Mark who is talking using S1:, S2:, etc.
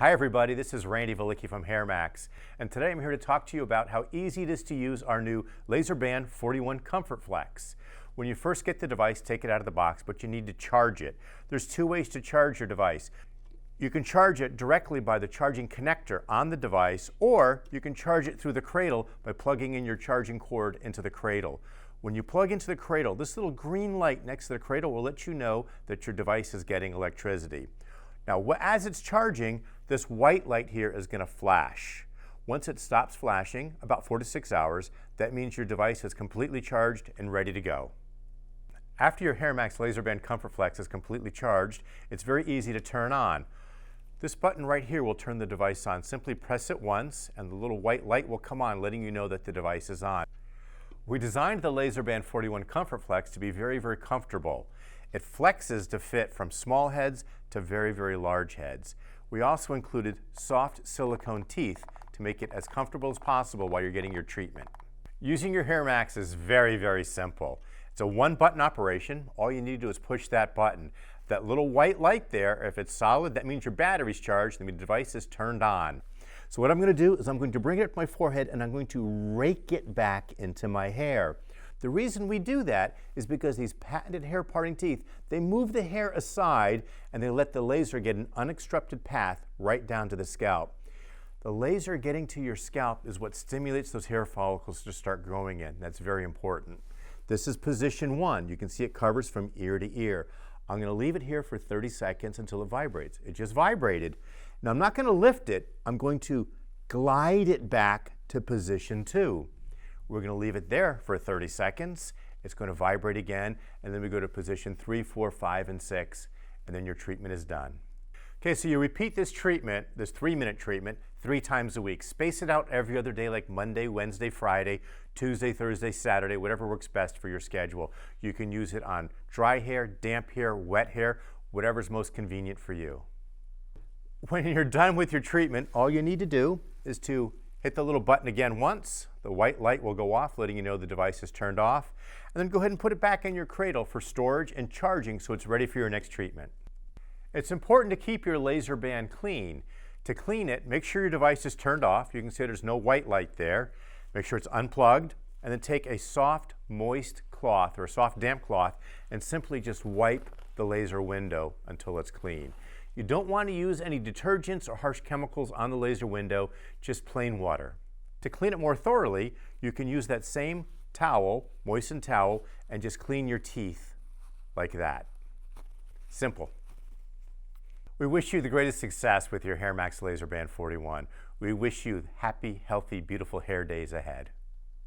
S1: Hi everybody, this is Randy Valicki from Hairmax, and today I'm here to talk to you about how easy it is to use our new LaserBand 41 Comfort Flex. When you first get the device, take it out of the box, but you need to charge it. There's two ways to charge your device. You can charge it directly by the charging connector on the device, or you can charge it through the cradle by plugging in your charging cord into the cradle. When you plug into the cradle, this little green light next to the cradle will let you know that your device is getting electricity. Now, as it's charging, this white light here is going to flash. Once it stops flashing, about 4 to 6 hours, that means your device is completely charged and ready to go. After your Hairmax LaserBand Comfort Flex is completely charged, it's very easy to turn on. This button right here will turn the device on. Simply press it once and the little white light will come on, letting you know that the device is on. We designed the LaserBand 41 Comfort Flex to be very, very comfortable. It flexes to fit from small heads to very, very large heads. We also included soft silicone teeth to make it as comfortable as possible while you're getting your treatment. Using your Hairmax is very, very simple. It's a one-button operation. All you need to do is push that button. That little white light there, if it's solid, that means your battery's charged and the device is turned on. So what I'm going to do is I'm going to bring it up to my forehead and I'm going to rake it back into my hair. The reason we do that is because these patented hair parting teeth, they move the hair aside and they let the laser get an unobstructed path right down to the scalp. The laser getting to your scalp is what stimulates those hair follicles to start growing in. That's very important. This is position 1. You can see it covers from ear to ear. I'm going to leave it here for 30 seconds until it vibrates. It just vibrated. Now I'm not going to lift it. I'm going to glide it back to position 2. We're going to leave it there for 30 seconds. It's going to vibrate again, and then we go to position 3, 4, 5, and 6, and then your treatment is done. Okay, so you repeat this treatment, this 3-minute treatment, 3 times a week. Space it out every other day, like Monday, Wednesday, Friday, Tuesday, Thursday, Saturday, whatever works best for your schedule. You can use it on dry hair, damp hair, wet hair, whatever's most convenient for you. When you're done with your treatment, all you need to do is to hit the little button again once. The white light will go off, letting you know the device is turned off. And then go ahead and put it back in your cradle for storage and charging so it's ready for your next treatment. It's important to keep your LaserBand clean. To clean it, make sure your device is turned off. You can see there's no white light there. Make sure it's unplugged. And then take a soft, moist cloth or a soft, damp cloth and simply just wipe the laser window until it's clean. You don't want to use any detergents or harsh chemicals on the laser window, just plain water. To clean it more thoroughly, you can use that same towel, moistened towel, and just clean your teeth like that. Simple. We wish you the greatest success with your Hairmax LaserBand 41. We wish you happy, healthy, beautiful hair days ahead.